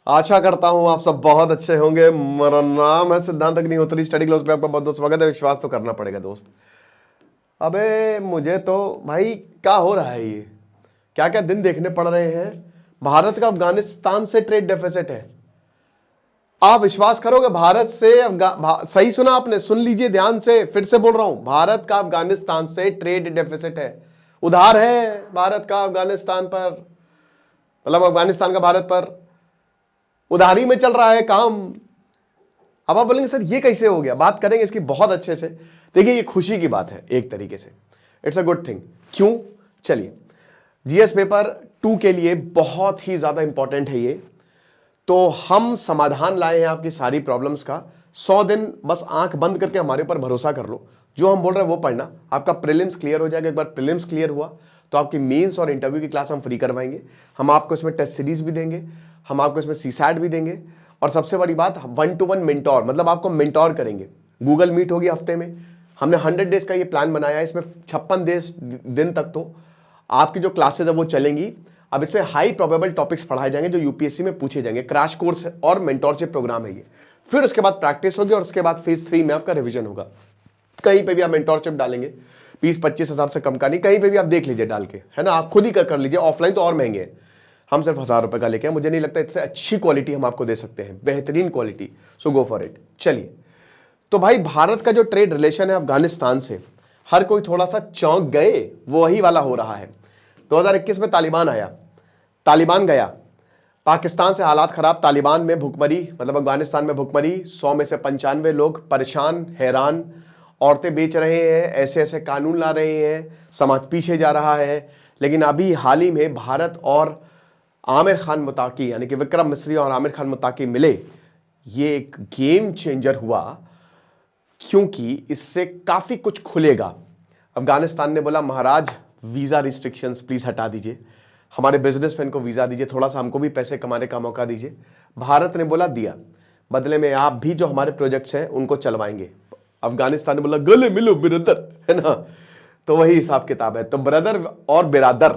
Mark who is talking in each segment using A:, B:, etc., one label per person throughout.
A: आशा करता हूं आप सब बहुत अच्छे होंगे। मेरा नाम है सिद्धांत अग्निहोत्री। स्टडी क्लास पे आपका बहुत बहुत स्वागत है। विश्वास तो करना पड़ेगा दोस्त। अबे मुझे तो भाई क्या हो रहा है, ये क्या क्या दिन देखने पड़ रहे हैं। भारत का अफगानिस्तान से ट्रेड डेफिसिट है। आप विश्वास करोगे, भारत से सही सुना आपने, सुन लीजिए ध्यान से, फिर से बोल रहा हूं, भारत का अफगानिस्तान से ट्रेड डेफिसिट है। उधार है भारत का अफगानिस्तान पर, मतलब अफगानिस्तान का भारत पर उधारी में चल रहा है काम। अब आप बोलेंगे सर ये कैसे हो गया, बात करेंगे इसकी बहुत अच्छे से। देखिए ये खुशी की बात है एक तरीके से, इट्स अ गुड थिंग। क्यों, चलिए, जीएस पेपर 2 के लिए बहुत ही ज्यादा इंपॉर्टेंट है ये। तो हम समाधान लाए हैं आपकी सारी प्रॉब्लम्स का। 100 दिन बस आंख बंद करके हमारे ऊपर भरोसा कर लो, जो हम बोल रहे हैं वो पढ़ना, आपका प्रीलिम्स क्लियर हो जाएगा। एक बार प्रीलिम्स क्लियर हुआ तो आपकी मेंस और इंटरव्यू की क्लास हम फ्री करवाएंगे। हम आपको इसमें टेस्ट सीरीज भी देंगे, हम आपको इसमें सीसैट भी देंगे, और सबसे बड़ी बात 1-to-1 मेंटोर, मतलब आपको मेंटोर करेंगे। गूगल मीट होगी हफ्ते में। हमने 100 डेज का ये प्लान बनाया है। इसमें 56 दिन तक तो आपकी जो क्लासेज है वो चलेंगी। अब इसमें हाई प्रोबेबल टॉपिक्स पढ़ाए जाएंगे जो यूपीएससी में पूछे जाएंगे। क्रैश कोर्स और मेंटोरशिप प्रोग्राम है ये। फिर उसके बाद प्रैक्टिस होगी और उसके बाद फेज 3 में आपका रिवीजन होगा। कहीं पे भी आप मेंटोरशिप डालेंगे 20-25 हजार से कम का नहीं, कहीं पे भी आप देख लीजिए डाल के, है ना, आप खुद ही कर लीजिए। ऑफलाइन तो और महंगे हैं, हम सिर्फ 1000 रुपए का लेके, मुझे नहीं लगता इससे अच्छी क्वालिटी हम आपको दे सकते हैं, बेहतरीन quality. So go for it. चलिए, तो भाई भारत का जो ट्रेड रिलेशन है अफगानिस्तान से, हर कोई थोड़ा सा चौंक गए, वो वही वाला हो रहा है। 2021 में तालिबान आया, तालिबान गया, पाकिस्तान से हालात खराब, तालिबान में भुखमरी, मतलब अफगानिस्तान में भुखमरी, 100 में से 95 लोग परेशान हैरान, औरतें बेच रहे हैं, ऐसे ऐसे कानून ला रहे हैं, समाज पीछे जा रहा है। लेकिन अभी हाल ही में भारत और आमिर खान मुताकी, यानी कि विक्रम मिस्री और आमिर खान मुताकी मिले। ये एक गेम चेंजर हुआ, क्योंकि इससे काफी कुछ खुलेगा। अफगानिस्तान ने बोला महाराज वीजा रिस्ट्रिक्शंस प्लीज हटा दीजिए, हमारे बिजनेसमैन को वीजा दीजिए, थोड़ा सा हमको भी पैसे कमाने का मौका दीजिए। भारत ने बोला दिया, बदले में आप भी जो हमारे प्रोजेक्ट्स हैं उनको चलवाएंगे। अफगानिस्तान ने बोला गले मिलो ब्रदर, है ना, तो वही हिसाब किताब है। तो ब्रदर और बिरादर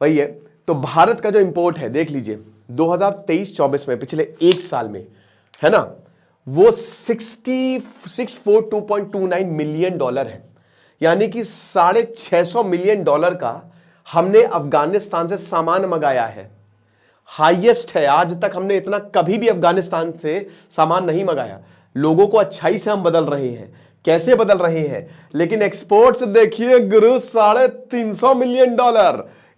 A: वही है। तो भारत का जो इंपोर्ट है देख लीजिए 2023-24 में, पिछले एक साल में, है ना, वो 642.29 मिलियन डॉलर है। यानी कि $650 मिलियन का हमने अफगानिस्तान से सामान मंगाया है। हाईएस्ट है, आज तक हमने इतना कभी भी अफगानिस्तान से सामान नहीं मंगाया। लोगों को अच्छाई से हम बदल रहे हैं, कैसे बदल रहे हैं, लेकिन एक्सपोर्ट्स देखिए गुरु, $350 मिलियन,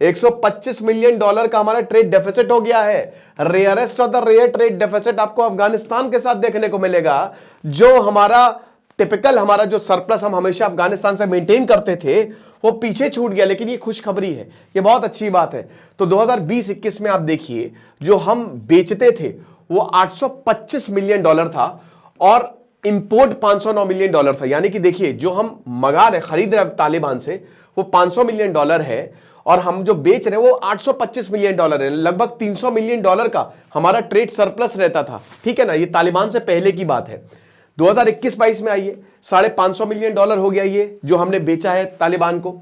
A: $125 मिलियन का हमारा ट्रेड डेफिसिट हो गया है। Rarest of the rare trade deficit आपको अफगानिस्तान के साथ देखने को मिलेगा। जो हमारा टिपिकल, हमारा जो सरप्लस हम हमेशा अफगानिस्तान से मेंटेन करते थे, वो पीछे छूट गया। लेकिन ये खुशखबरी है, ये बहुत अच्छी बात है। तो 2020-21 में आप देखिए, जो हम बेचते थे वो $825 मिलियन था और इंपोर्ट $509 मिलियन था। यानी कि देखिए, जो हम मंगा रहे, खरीद रहे तालिबान से, वो $500 मिलियन है, और हम जो बेच रहे हैं वो $825 मिलियन है। लगभग $300 मिलियन का हमारा ट्रेड सरप्लस रहता था, ठीक है ना। ये तालिबान से पहले की बात है। 2021-22 में आइए, $550 मिलियन हो गया ये जो हमने बेचा है तालिबान को,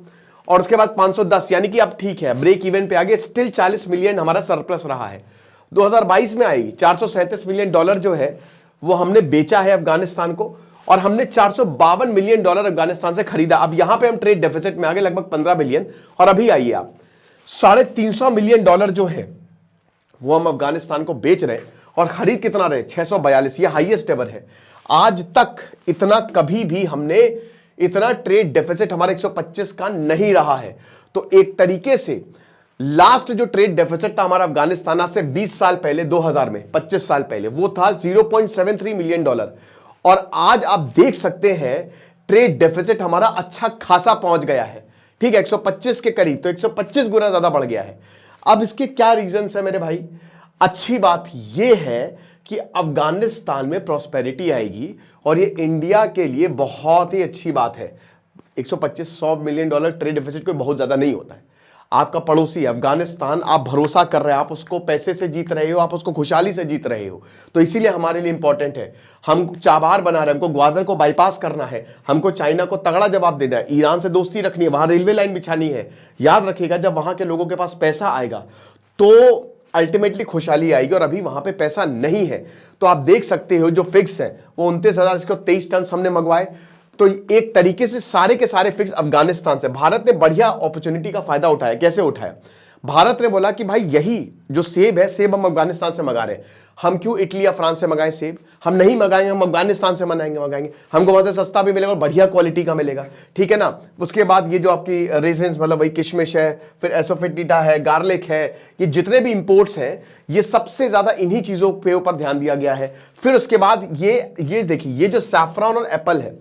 A: और उसके बाद 510, यानी कि अब ठीक है, ब्रेक इवन पे आ गए। स्टिल 40 मिलियन हमारा सरप्लस रहा है। 2022 में आई, $437 मिलियन जो है वो हमने बेचा है अफगानिस्तान को, और हमने $452 मिलियन अफगानिस्तान से खरीदा। अब यहां पे हम ट्रेड डेफिसिट में आ गए, लगभग 15 मिलियन। और अभी आइए आप, $350 मिलियन जो है वो हम अफगानिस्तान को बेच रहे हैं, और खरीद कितना रहे, 642। ये हाईएस्ट एवर है। आज तक इतना कभी भी हमने इतना ट्रेड डेफिसिट हमारा 125 का नहीं रहा है। तो एक तरीके से लास्ट जो ट्रेड डेफिसिट था हमारा अफगानिस्तान आज से 20 साल पहले, 2000 में, 25 साल पहले, वो था $0.73 मिलियन। और आज आप देख सकते हैं ट्रेड डेफिसिट हमारा अच्छा खासा पहुंच गया है, ठीक है, 125 के करीब। तो 125 गुना ज्यादा बढ़ गया है। अब इसके क्या रीजंस है मेरे भाई? अच्छी बात यह है कि अफगानिस्तान में प्रॉस्पेरिटी आएगी, और ये इंडिया के लिए बहुत ही अच्छी बात है। 125-100 मिलियन डॉलर ट्रेड डेफिसिट कोई बहुत ज्यादा नहीं होता है। आपका पड़ोसी अफगानिस्तान, आप भरोसा कर रहे हैं, आप उसको पैसे से जीत रहे हो, आप उसको खुशहाली से जीत रहे हो, तो इसीलिए हमारे लिए इंपॉर्टेंट है। हम चाबार बना रहे हैं, हमको ग्वादर को बाईपास करना है, हमको चाइना को तगड़ा जवाब देना है, ईरान से दोस्ती रखनी है, वहां रेलवे लाइन बिछानी है। याद रखिएगा, जब वहां के लोगों के पास पैसा आएगा तो अल्टीमेटली खुशहाली आएगी। और अभी वहां पे पैसा नहीं है, तो आप देख सकते हो जो फिक्स है वो 29,000, इसको 23 टन हमने मंगवाए। तो एक तरीके से सारे के सारे फिक्स अफगानिस्तान से। भारत ने बढ़िया अपॉर्चुनिटी का फायदा उठाया। कैसे उठाया? भारत ने बोला कि भाई यही जो सेब है, सेब हम अफगानिस्तान से मंगा रहे हैं, हम क्यों इटली या फ्रांस से मंगाएं सेब? हम नहीं मंगाएंगे, हम अफगानिस्तान से मंगाएंगे। हमको वहां से सस्ता भी मिलेगा और बढ़िया क्वालिटी का मिलेगा, ठीक है ना। उसके बाद ये जो आपकी रेजिन्स, मतलब वही किशमिश है, फिर एसोफेटिडा है, गार्लिक है, ये जितने भी इंपोर्ट्स हैं, ये सबसे ज्यादा इन्हीं चीजों के ऊपर ध्यान दिया गया है। फिर उसके बाद ये देखिए, ये जो सैफरॉन और एप्पल है,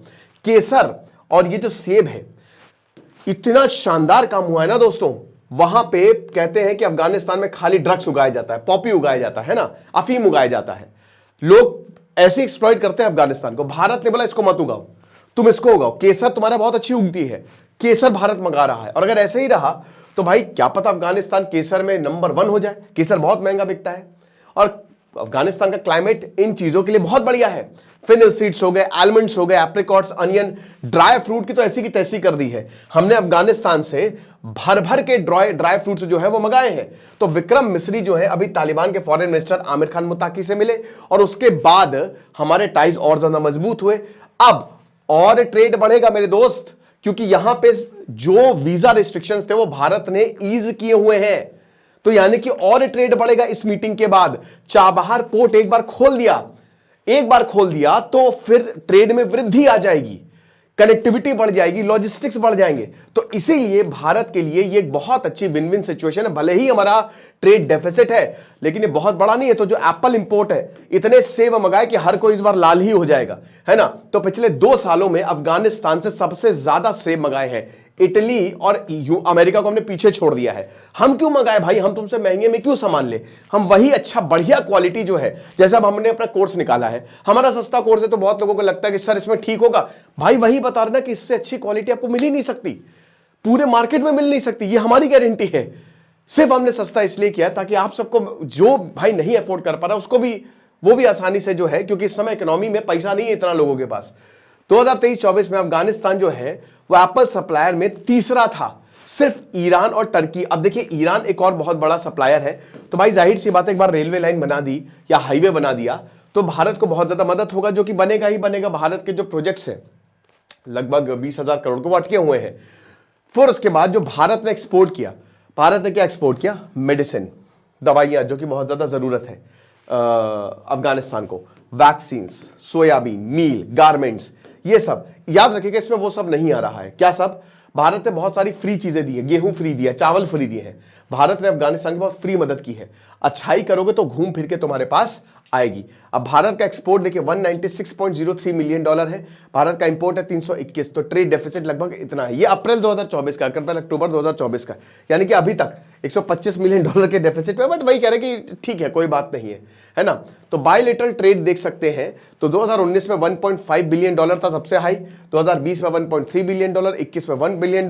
A: केसर और ये जो सेब है, इतना शानदार काम हुआ है ना दोस्तों। वहां पे कहते हैं कि अफगानिस्तान में खाली ड्रग्स उगाया जाता है, पॉपी उगाया जाता है ना, अफीम उगाया जाता है। लोग ऐसे एक्सप्लॉइट करते हैं अफगानिस्तान को। भारत ने बोला इसको मत उगाओ, तुम इसको उगाओ, केसर तुम्हारा बहुत अच्छी उगती है, केसर भारत मंगा रहा है। और अगर ऐसे ही रहा तो भाई क्या पता अफगानिस्तान केसर में नंबर 1 हो जाए। केसर बहुत महंगा बिकता है और अफगानिस्तान का क्लाइमेट इन चीजों के लिए बहुत बढ़िया है। फिनल सीड्स हो गए, आलमंड्स हो गए, एप्रिकॉट्स, अनियन, ड्राई फ्रूट की तो ऐसी की तैसी कर दी है। हमने अफगानिस्तान से भर भर के ड्राई फ्रूट्स जो है वो मंगाए हैं। तो विक्रम मिस्री जो है अभी तालिबान के फॉरेन मिनिस्टर आमिर खान मुत्ताकी से मिले और उसके बाद हमारे टाइज और ज्यादा मजबूत हुए। अब और ट्रेड बढ़ेगा मेरे दोस्त, क्योंकि यहां पे जो वीजा रिस्ट्रिक्शंस थे वो भारत ने ईज किए हुए हैं। तो यानी कि और ट्रेड बढ़ेगा इस मीटिंग के बाद। चाबहार पोर्ट एक बार खोल दिया तो फिर ट्रेड में वृद्धि आ जाएगी, कनेक्टिविटी बढ़ जाएगी, लॉजिस्टिक्स बढ़ जाएंगे। तो इसीलिए भारत के लिए ये एक बहुत अच्छी विन विन सिचुएशन है। भले ही हमारा ट्रेड डेफिसिट है, लेकिन ये बहुत बड़ा नहीं है। तो जो एप्पल इंपोर्ट है, इतने सेब मंगाए कि हर कोई इस बार लाल ही हो जाएगा, है ना। तो पिछले 2 सालों में अफगानिस्तान से सबसे ज्यादा सेब मंगाए हैं। इटली और अमेरिका को हमने पीछे छोड़ दिया है। हम क्यों मंगाए भाई? हम तुमसे महंगे में क्यों सामान ले? हम वही अच्छा बढ़िया क्वालिटी जो है, जैसे अब हमने अपना कोर्स निकाला है, हमारा सस्ता कोर्स है, तो बहुत लोगों को लगता है कि सर इसमें ठीक होगा। भाई वही बता रहे ना कि इससे अच्छी क्वालिटी आपको मिल ही नहीं सकती, पूरे मार्केट में मिल नहीं सकती, ये हमारी गारंटी है। सिर्फ हमने सस्ता इसलिए किया ताकि आप सबको, जो भाई नहीं अफोर्ड कर पा रहा उसको भी, वो भी आसानी से जो है, क्योंकि इस समय इकोनॉमी में पैसा नहीं है इतना लोगों के पास। 2023-24 में अफगानिस्तान जो है वो एप्पल सप्लायर में तीसरा था, सिर्फ ईरान और टर्की। अब देखिए ईरान एक और बहुत बड़ा सप्लायर है। तो भाई जाहिर सी बात है, एक बार रेलवे लाइन बना दी या हाईवे बना दिया तो भारत को बहुत ज्यादा मदद होगा, जो कि बनेगा ही बनेगा। भारत के जो प्रोजेक्ट्स हैं लगभग 20,000 करोड़ को अटके हुए हैं। फिर उसके बाद जो भारत ने एक्सपोर्ट किया, भारत ने क्या एक्सपोर्ट किया? मेडिसिन, दवाइयां, जो कि बहुत ज्यादा जरूरत है अफगानिस्तान को, वैक्सीन्स, सोयाबीन, मील, गारमेंट्स, ये सब। याद रखिएगा इसमें वो सब नहीं आ रहा है। क्या सब? भारत ने बहुत सारी फ्री चीजें दी है, गेहूं फ्री दिया, चावल फ्री दिए हैं। भारत ने अफगानिस्तान की बहुत फ्री मदद की है। अच्छाई करोगे तो घूम फिर के तुम्हारे पास आएगी। अब भारत का एक्सपोर्ट देखिए $196.03 मिलियन है, भारत का इंपोर्ट है 321। तो ट्रेड डेफिसिट लगभग इतना है। ये अप्रैल 2024 का, अक्टूबर 2024 का, यानी कि अभी तक $125 मिलियन के डेफिसिट में। बट वही कह रहे कि ठीक है, कोई बात नहीं है ना। तो बायलेटरल ट्रेड देख सकते हैं, तो 2019 में $1.5 बिलियन था सबसे हाई, 2020 में $1.3 बिलियन, 21 में $1 बिलियन,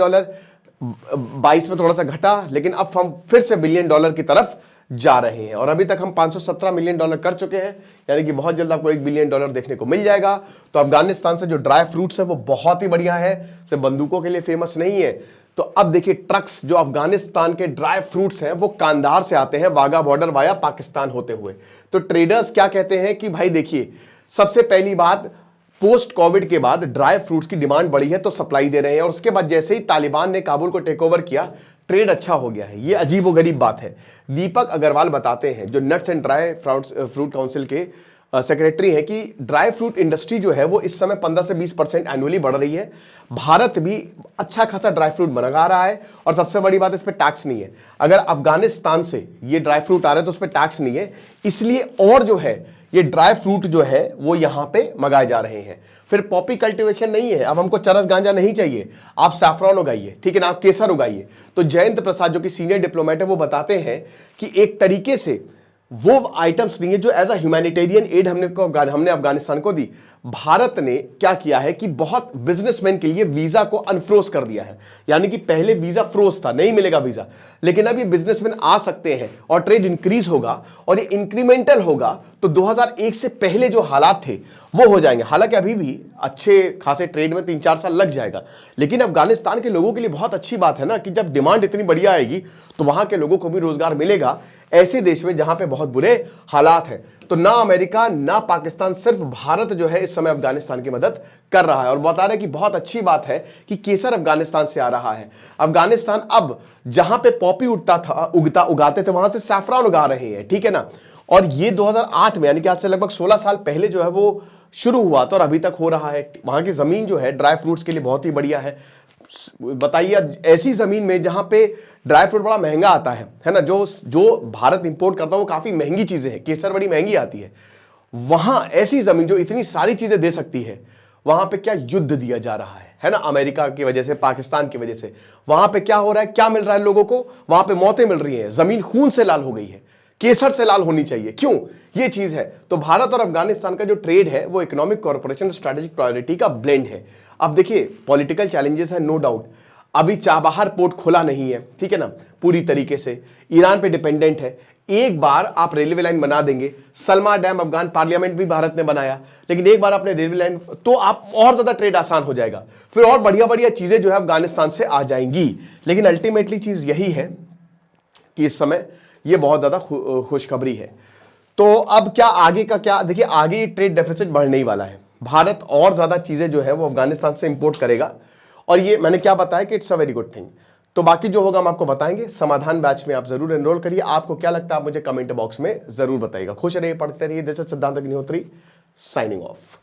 A: 22 में थोड़ा सा घटा, लेकिन अब हम फिर से $1 बिलियन की तरफ जा रहे हैं। और अभी तक हम $517 मिलियन कर चुके हैं, यानी कि बहुत जल्द आपको $1 बिलियन देखने को मिल जाएगा। तो अफगानिस्तान से जो ड्राई फ्रूट्स है वो बहुत ही बढ़िया है, सिर्फ बंदूकों के लिए फेमस नहीं है। तो अब देखिए ट्रक्स, जो अफगानिस्तान के ड्राई फ्रूट्स हैं वो कांधार से आते हैं, वाघा बॉर्डर वाया पाकिस्तान होते हुए। तो ट्रेडर्स क्या कहते हैं कि भाई देखिए, सबसे पहली बात, पोस्ट कोविड के बाद ड्राई फ्रूट्स की डिमांड बढ़ी है तो सप्लाई दे रहे हैं। और उसके बाद जैसे ही तालिबान ने काबुल को टेक ओवर किया, ट्रेड अच्छा हो गया है। ये अजीबोगरीब बात है। दीपक अग्रवाल बताते हैं, जो nuts and dry fruit council के सेक्रेटरी है, कि ड्राई फ्रूट इंडस्ट्री जो है वो इस समय 15 से 20% एनुअली बढ़ रही है। भारत भी अच्छा खासा ड्राई फ्रूट मंगा रहा है और सबसे बड़ी बात, इस पर टैक्स नहीं है। अगर अफगानिस्तान से ये ड्राई फ्रूट आ रहे हैं तो उस पर टैक्स नहीं है, इसलिए और जो है ये ड्राई फ्रूट जो है वो यहां पे मंगाए जा रहे हैं। फिर पॉपी कल्टीवेशन नहीं है, अब हमको चरस गांजा नहीं चाहिए, आप सैफरॉन उगाइए, ठीक है ना, आप केसर उगाइए। तो जयंत प्रसाद जो कि सीनियर डिप्लोमेट है, वो बताते हैं कि एक तरीके से वो आइटम्स नहीं है जो एज अ ह्यूमैनिटेरियन एड हमने अफगानिस्तान को दी। भारत ने क्या किया है कि बहुत बिजनेसमैन के लिए वीजा को अनफ्रोज कर दिया है। यानी कि पहले वीजा फ्रोज था, नहीं मिलेगा वीजा, लेकिन अब ये बिजनेसमैन आ सकते हैं और ट्रेड इंक्रीज होगा और ये इंक्रीमेंटल होगा। तो 2001 से पहले जो हालात थे वो हो जाएंगे। हालांकि अभी भी अच्छे खासे ट्रेड में 3-4 साल लग जाएगा, लेकिन अफगानिस्तान के लोगों के लिए बहुत अच्छी बात है ना कि जब डिमांड इतनी बढ़िया आएगी तो वहां के लोगों को भी रोजगार मिलेगा, ऐसे देश में जहां पे बहुत बुरे हालात हैं। तो ना अमेरिका ना पाकिस्तान, सिर्फ भारत जो है इस समय अफगानिस्तान की मदद कर रहा है और बता रहे हैं कि बहुत अच्छी बात है कि केसर अफगानिस्तान से आ रहा है। अफगानिस्तान अब जहां पे पॉपी उगाते थे वहां से सैफरान उगा रहे हैं, ठीक है ना। और ये 2008 में यानी कि आज से लगभग 16 साल पहले जो है वो शुरू हुआ था और अभी तक हो रहा है। वहां की जमीन जो है ड्राई फ्रूट्स के लिए बहुत ही बढ़िया है। बताइए अब ऐसी जमीन में जहां पे ड्राई फ्रूट बड़ा महंगा आता है ना, जो भारत इंपोर्ट करता है वो काफी महंगी चीजें हैं, केसर बड़ी महंगी आती है, वहां ऐसी जमीन जो इतनी सारी चीजें दे सकती है, वहां पे क्या युद्ध दिया जा रहा है ना, अमेरिका की वजह से, पाकिस्तान की वजह से। वहां पे क्या हो रहा है, क्या मिल रहा है लोगों को, वहां पे मौतें मिल रही हैं, जमीन खून से लाल हो गई है, केसर से लाल होनी चाहिए, क्यों, ये चीज है। तो भारत और अफगानिस्तान का जो ट्रेड है वो इकोनॉमिक कॉर्पोरेशन स्ट्रेटेजिक प्रायोरिटी का ब्लेंड है। अब देखिए पॉलिटिकल चैलेंजेस है, नो डाउट, अभी चाबहार पोर्ट खुला नहीं है, ठीक है ना, पूरी तरीके से ईरान पे डिपेंडेंट है। एक बार आप रेलवे लाइन बना देंगे, सलमा डैम अफगान पार्लियामेंट भी भारत ने बनाया, लेकिन एक बार आपने रेलवे लाइन, तो आप और ज्यादा ट्रेड आसान हो जाएगा, फिर और बढ़िया बढ़िया चीजें जो है अफगानिस्तान से आ जाएंगी। लेकिन अल्टीमेटली चीज यही है कि इस समय ये बहुत ज्यादा खुशखबरी है। तो अब क्या आगे का, क्या देखिए आगे ट्रेड डेफिसिट बढ़ने ही वाला है। भारत और ज्यादा चीजें जो है वो अफगानिस्तान से इंपोर्ट करेगा और ये मैंने क्या बताया कि it's a very good thing. तो बाकी जो होगा हम आपको बताएंगे। समाधान बैच में आप जरूर एनरोल करिए। आपको क्या लगता है आप मुझे कमेंट बॉक्स में जरूर बताइएगा। खुश रहिए, पढ़ते रहिए। दिस इज सिद्धांत अग्निहोत्री साइनिंग ऑफ।